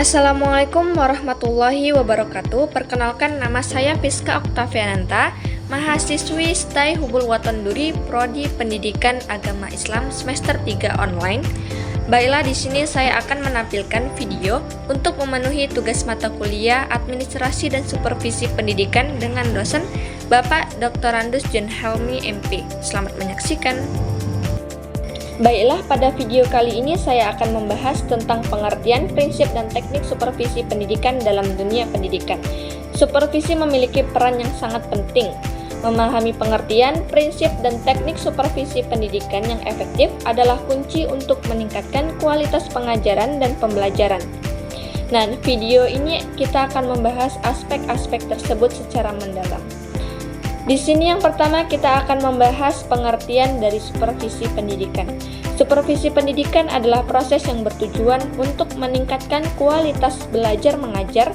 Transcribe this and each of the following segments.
Assalamualaikum warahmatullahi wabarakatuh. Perkenalkan, nama saya Fiska Oktaviananta, mahasiswi STAI Hubul Watan Duri, Prodi Pendidikan Agama Islam semester 3 online. Baiklah, di sini saya akan menampilkan video untuk memenuhi tugas mata kuliah Administrasi dan Supervisi Pendidikan dengan dosen Bapak Dr. Randus John Helmi MP. Selamat menyaksikan. Baiklah, pada video kali ini saya akan membahas tentang pengertian, prinsip, dan teknik supervisi pendidikan dalam dunia pendidikan. Supervisi memiliki peran yang sangat penting. Memahami pengertian, prinsip, dan teknik supervisi pendidikan yang efektif adalah kunci untuk meningkatkan kualitas pengajaran dan pembelajaran. Nah, video ini kita akan membahas aspek-aspek tersebut secara mendalam. Di sini yang pertama kita akan membahas pengertian dari supervisi pendidikan. Supervisi pendidikan adalah proses yang bertujuan untuk meningkatkan kualitas belajar mengajar.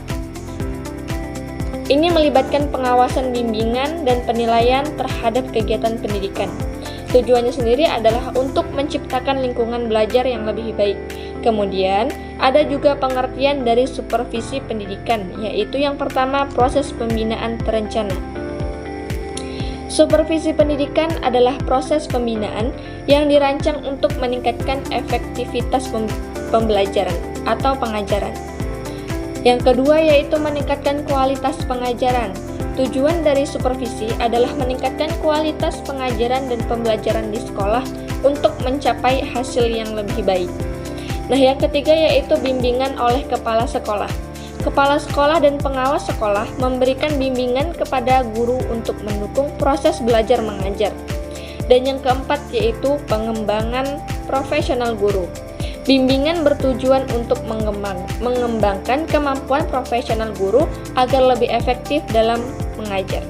Ini melibatkan pengawasan bimbingan dan penilaian terhadap kegiatan pendidikan. Tujuannya sendiri adalah untuk menciptakan lingkungan belajar yang lebih baik. Kemudian, ada juga pengertian dari supervisi pendidikan, yaitu yang pertama proses pembinaan terencana. Supervisi pendidikan adalah proses pembinaan yang dirancang untuk meningkatkan efektivitas pembelajaran atau pengajaran. Yang kedua yaitu meningkatkan kualitas pengajaran. Tujuan dari supervisi adalah meningkatkan kualitas pengajaran dan pembelajaran di sekolah untuk mencapai hasil yang lebih baik. Nah, yang ketiga yaitu bimbingan oleh kepala sekolah. Kepala sekolah dan pengawas sekolah memberikan bimbingan kepada guru untuk mendukung proses belajar mengajar. Dan yang keempat yaitu pengembangan profesional guru. Bimbingan bertujuan untuk mengembangkan kemampuan profesional guru agar lebih efektif dalam mengajar.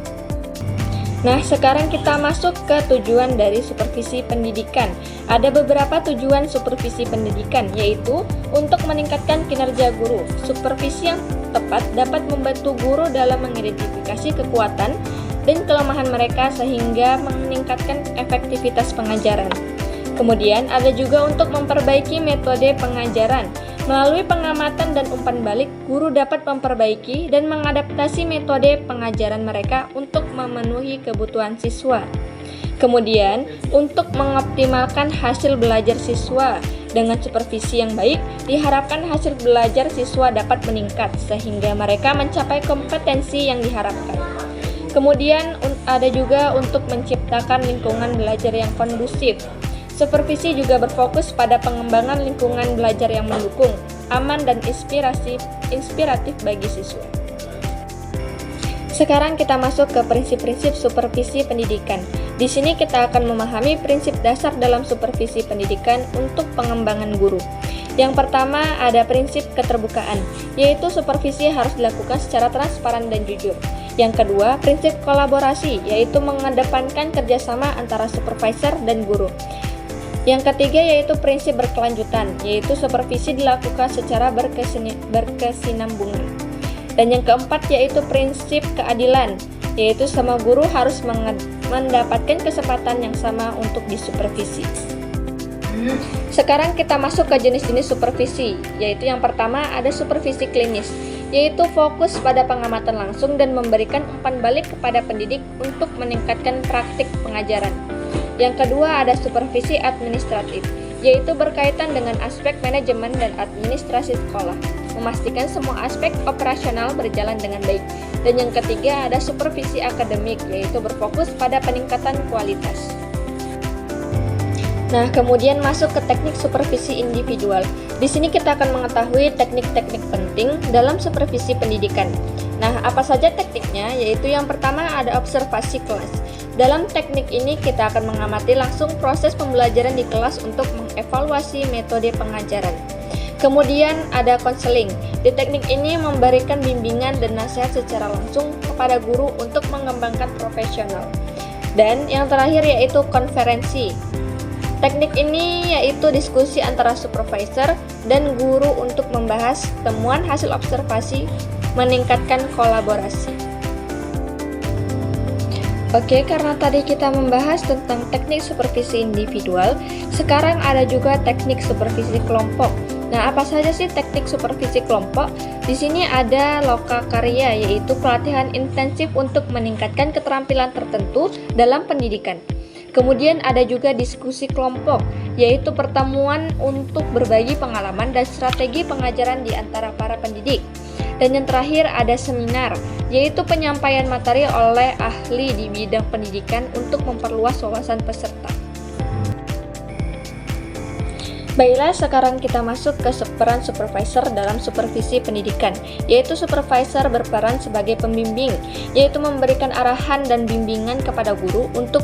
Nah, sekarang kita masuk ke tujuan dari supervisi pendidikan. Ada beberapa tujuan supervisi pendidikan, yaitu untuk meningkatkan kinerja guru. Supervisi yang tepat dapat membantu guru dalam mengidentifikasi kekuatan dan kelemahan mereka sehingga meningkatkan efektivitas pengajaran. Kemudian, ada juga untuk memperbaiki metode pengajaran. Melalui pengamatan dan umpan balik, guru dapat memperbaiki dan mengadaptasi metode pengajaran mereka untuk memenuhi kebutuhan siswa. Kemudian, untuk mengoptimalkan hasil belajar siswa dengan supervisi yang baik, diharapkan hasil belajar siswa dapat meningkat sehingga mereka mencapai kompetensi yang diharapkan. Kemudian, ada juga untuk menciptakan lingkungan belajar yang kondusif. Supervisi juga berfokus pada pengembangan lingkungan belajar yang mendukung, aman, dan inspiratif bagi siswa. Sekarang kita masuk ke prinsip-prinsip supervisi pendidikan. Di sini kita akan memahami prinsip dasar dalam supervisi pendidikan untuk pengembangan guru. Yang pertama ada prinsip keterbukaan, yaitu supervisi harus dilakukan secara transparan dan jujur. Yang kedua, prinsip kolaborasi, yaitu mengedepankan kerjasama antara supervisor dan guru. Yang ketiga yaitu prinsip berkelanjutan, yaitu supervisi dilakukan secara berkesinambungan. Dan yang keempat yaitu prinsip keadilan, yaitu semua guru harus mendapatkan kesempatan yang sama untuk disupervisi. Sekarang kita masuk ke jenis-jenis supervisi, yaitu yang pertama ada supervisi klinis, yaitu fokus pada pengamatan langsung dan memberikan umpan balik kepada pendidik untuk meningkatkan praktik pengajaran. Yang kedua ada supervisi administratif, yaitu berkaitan dengan aspek manajemen dan administrasi sekolah, memastikan semua aspek operasional berjalan dengan baik. Dan yang ketiga ada supervisi akademik, yaitu berfokus pada peningkatan kualitas. Nah, kemudian masuk ke teknik supervisi individual. Di sini kita akan mengetahui teknik-teknik penting dalam supervisi pendidikan. Nah, apa saja tekniknya? Yaitu yang pertama ada observasi kelas. Dalam teknik ini kita akan mengamati langsung proses pembelajaran di kelas untuk mengevaluasi metode pengajaran. Kemudian ada konseling. Di teknik ini memberikan bimbingan dan nasihat secara langsung kepada guru untuk mengembangkan profesional. Dan yang terakhir yaitu konferensi. Teknik ini yaitu diskusi antara supervisor dan guru untuk membahas temuan hasil observasi, meningkatkan kolaborasi. Oke, karena tadi kita membahas tentang teknik supervisi individual, sekarang ada juga teknik supervisi kelompok. Nah, apa saja sih teknik supervisi kelompok? Di sini ada lokakarya, yaitu pelatihan intensif untuk meningkatkan keterampilan tertentu dalam pendidikan. Kemudian ada juga diskusi kelompok, yaitu pertemuan untuk berbagi pengalaman dan strategi pengajaran di antara para pendidik. Dan yang terakhir ada seminar, yaitu penyampaian materi oleh ahli di bidang pendidikan untuk memperluas wawasan peserta. Baiklah, sekarang kita masuk ke peran supervisor dalam supervisi pendidikan, yaitu supervisor berperan sebagai pembimbing, yaitu memberikan arahan dan bimbingan kepada guru untuk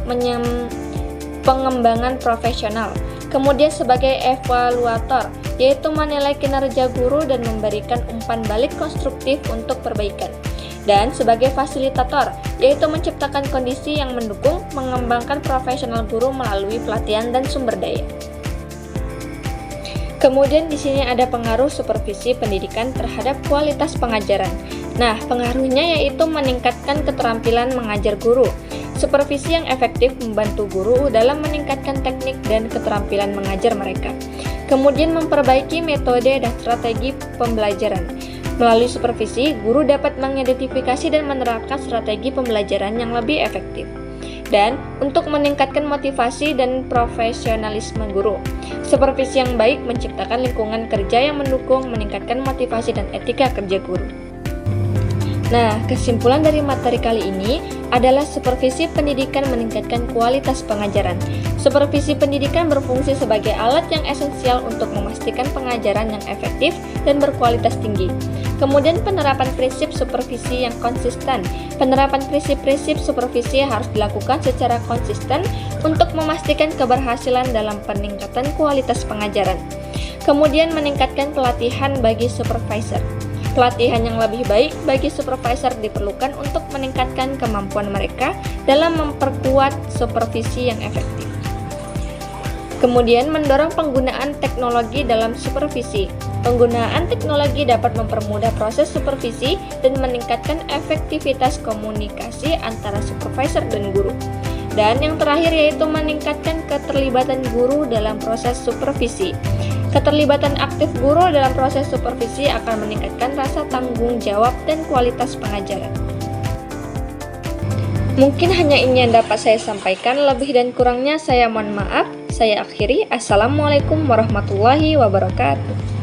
pengembangan profesional. Kemudian sebagai evaluator, yaitu menilai kinerja guru dan memberikan umpan balik konstruktif untuk perbaikan. Dan sebagai fasilitator, yaitu menciptakan kondisi yang mendukung mengembangkan profesional guru melalui pelatihan dan sumber daya. Kemudian di sini ada pengaruh supervisi pendidikan terhadap kualitas pengajaran. Nah, pengaruhnya yaitu meningkatkan keterampilan mengajar guru. Supervisi yang efektif membantu guru dalam meningkatkan teknik dan keterampilan mengajar mereka. Kemudian memperbaiki metode dan strategi pembelajaran. Melalui supervisi, guru dapat mengidentifikasi dan menerapkan strategi pembelajaran yang lebih efektif. Dan untuk meningkatkan motivasi dan profesionalisme guru. Supervisi yang baik menciptakan lingkungan kerja yang mendukung, meningkatkan motivasi dan etika kerja guru. Nah, kesimpulan dari materi kali ini adalah supervisi pendidikan meningkatkan kualitas pengajaran. Supervisi pendidikan berfungsi sebagai alat yang esensial untuk memastikan pengajaran yang efektif dan berkualitas tinggi. Kemudian penerapan prinsip supervisi yang konsisten. Penerapan prinsip-prinsip supervisi harus dilakukan secara konsisten untuk memastikan keberhasilan dalam peningkatan kualitas pengajaran. Kemudian meningkatkan pelatihan bagi supervisor. Pelatihan yang lebih baik bagi supervisor diperlukan untuk meningkatkan kemampuan mereka dalam memperkuat supervisi yang efektif. Kemudian mendorong penggunaan teknologi dalam supervisi. Penggunaan teknologi dapat mempermudah proses supervisi dan meningkatkan efektivitas komunikasi antara supervisor dan guru. Dan yang terakhir yaitu meningkatkan keterlibatan guru dalam proses supervisi. Keterlibatan aktif guru dalam proses supervisi akan meningkatkan rasa tanggung jawab dan kualitas pengajaran. Mungkin hanya ini yang dapat saya sampaikan, lebih dan kurangnya saya mohon maaf. Saya akhiri. Assalamualaikum warahmatullahi wabarakatuh.